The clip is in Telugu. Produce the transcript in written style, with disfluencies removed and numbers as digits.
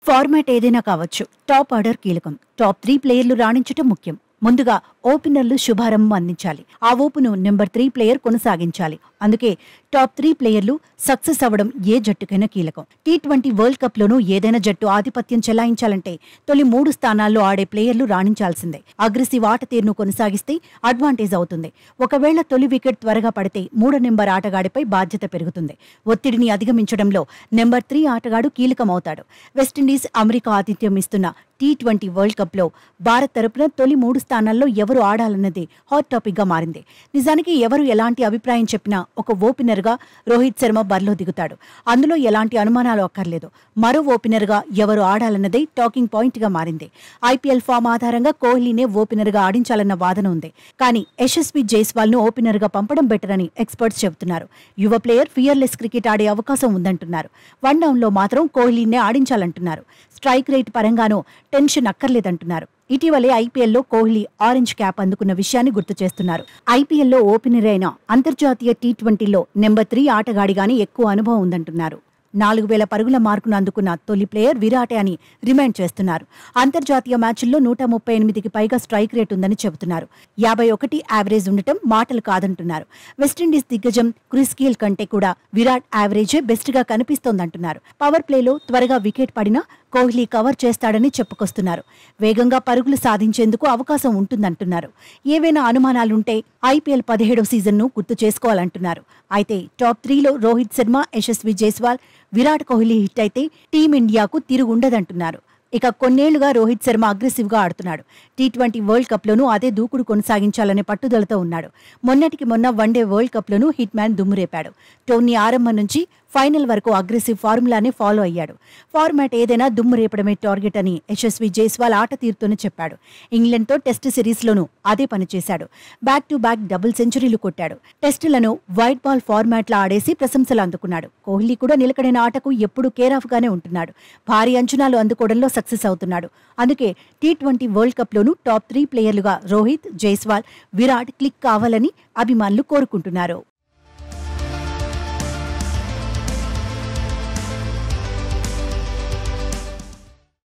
ఫార్మాట్ ఏదైనా కావచ్చు, టాప్ ఆర్డర్ కీలకం. టాప్ 3 ప్లేయర్లు రాణించటం ముఖ్యం. ముందుగా ఓపెనర్లు శుభారంభం అందించాలి. ఆ ఊపును నెంబర్ 3 ప్లేయర్ కొనసాగించాలి. అందుకే టాప్ 3 ప్లేయర్లు సక్సెస్ అవ్వడం ఏ జట్టుకైనా కీలకం. టీ20 వరల్డ్ కప్ లోనూ ఏదైనా జట్టు ఆధిపత్యం చెలాయించాలంటే తొలి 3 స్థానాల్లో ఆడే ప్లేయర్లు రాణించాల్సిందే. అగ్రెసివ్ ఆట తీరును కొనసాగిస్తే అడ్వాంటేజ్ అవుతుంది. ఒకవేళ తొలి వికెట్ త్వరగా పడితే 3 నెంబర్ ఆటగాడిపై బాధ్యత పెరుగుతుంది. ఒత్తిడిని అధిగమించడంలో నెంబర్ 3 ఆటగాడు కీలకమవుతాడు. వెస్టిండీస్, అమెరికా ఆతిథ్యం ఇస్తున్న టీ20 వరల్డ్ కప్ లో భారత్ తరపున తొలి 3 స్థానాల్లో ఎవరు ఆడాలన్నది హాట్ టాపిక్ గా మారింది. నిజానికి ఎవరు ఎలాంటి అభిప్రాయం చెప్పినా ఒక ఓపెనర్ గా రోహిత్ శర్మ బరిలో దిగుతాడు. అందులో ఎలాంటి అనుమానాలు అక్కర్లేదు. మరో ఓపెనర్ గా ఎవరు ఆడాలన్నదే టాకింగ్ పాయింట్ గా మారింది. ఐపీఎల్ ఫామ్ ఆధారంగా కోహ్లీనే ఓపెనర్ గా ఆడించాలన్న వాదన ఉంది. కానీ యశస్వి జైస్వాల్ ను ఓపెనర్ గా పంపడం బెటర్ అని ఎక్స్పర్ట్స్ చెబుతున్నారు. యువ ప్లేయర్ ఫియర్లెస్ క్రికెట్ ఆడే అవకాశం ఉందంటున్నారు. వన్ డౌన్ లో మాత్రం కోహ్లీనే ఆడించాలంటున్నారు. స్ట్రైక్ రేట్ పరంగానూ టెన్షన్ అక్కర్లేదంటున్నారు. ఇటీవలే ఐపీఎల్లో కోహ్లీ ఆరెంజ్ క్యాప్ అందుకున్న విషయాన్ని గుర్తు చేస్తున్నారు. ఐపీఎల్లో ఓపెనర్ అయిన అంతర్జాతీయ టీ20లో నెంబర్ 3 ఆటగాడిగానే ఎక్కువ అనుభవం ఉందంటున్నారు. 4000 పరుగుల మార్కును అందుకున్న తొలి ప్లేయర్ విరాటే అని రిమైండ్ చేస్తున్నారు. అంతర్జాతీయ మ్యాచ్ల్లో 138కి పైగా స్ట్రైక్ రేట్ ఉందని చెబుతున్నారు. 51 యావరేజ్ ఉండటం మాటలు కాదంటున్నారు. వెస్టిండీస్ దిగ్గజం క్రిస్ గేల్ కంటే కూడా విరాట్ యావరేజే బెస్ట్ గా కనిపిస్తోందంటున్నారు. పవర్ ప్లేలో త్వరగా వికెట్ పడినా కోహ్లీ కవర్ చేస్తాడని చెప్పుకొస్తున్నారు. వేగంగా పరుగులు సాధించేందుకు అవకాశం ఉంటుందంటున్నారు. ఏవైనా అనుమానాలుంటే ఐపీఎల్ 17వ సీజన్ను గుర్తు చేసుకోవాలంటున్నారు. అయితే టాప్ 3లో రోహిత్ శర్మ, యశస్వి జైస్వాల్, విరాట్ కోహ్లీ హిట్ అయితే టీమిండియాకు తిరుగుండదంటున్నారు. ఇక కొన్నేళ్లుగా రోహిత్ శర్మ అగ్రెసివ్ గా ఆడుతున్నాడు. టీ20 వరల్డ్ కప్ లోనూ అదే దూకుడు కొనసాగించాలనే పట్టుదలతో ఉన్నాడు. మొన్నటికి మొన్న వన్డే వరల్డ్ కప్ లోనూ హిట్ మ్యాన్ దుమ్మురేపాడు. టోర్నీ ఆరంభం నుంచి ఫైనల్ వరకు అగ్రెసివ్ ఫార్ములానే ఫాలో అయ్యాడు. ఫార్మాట్ ఏదైనా దుమ్ము రేపడమే టార్గెట్ అని యశస్వి జైస్వాల్ ఆట తీరుతోనే చెప్పాడు. ఇంగ్లాండ్తో టెస్ట్ సిరీస్లోనూ అదే పనిచేశాడు. బ్యాక్ టు బ్యాక్ డబుల్ సెంచరీలు కొట్టాడు. టెస్టులను వైట్ బాల్ ఫార్మాట్లా ఆడేసి ప్రశంసలు అందుకున్నాడు. కోహ్లీ కూడా నిలకడైన ఆటకు ఎప్పుడూ కేర్ ఆఫ్ గానే ఉంటున్నాడు. భారీ అంచనాలు అందుకోవడంలో సక్సెస్ అవుతున్నాడు. అందుకే టీ20 వరల్డ్ కప్ లోనూ టాప్ 3 ప్లేయర్లుగా రోహిత్, జైస్వాల్, విరాట్ క్లిక్ కావాలని అభిమానులు కోరుకుంటున్నారు.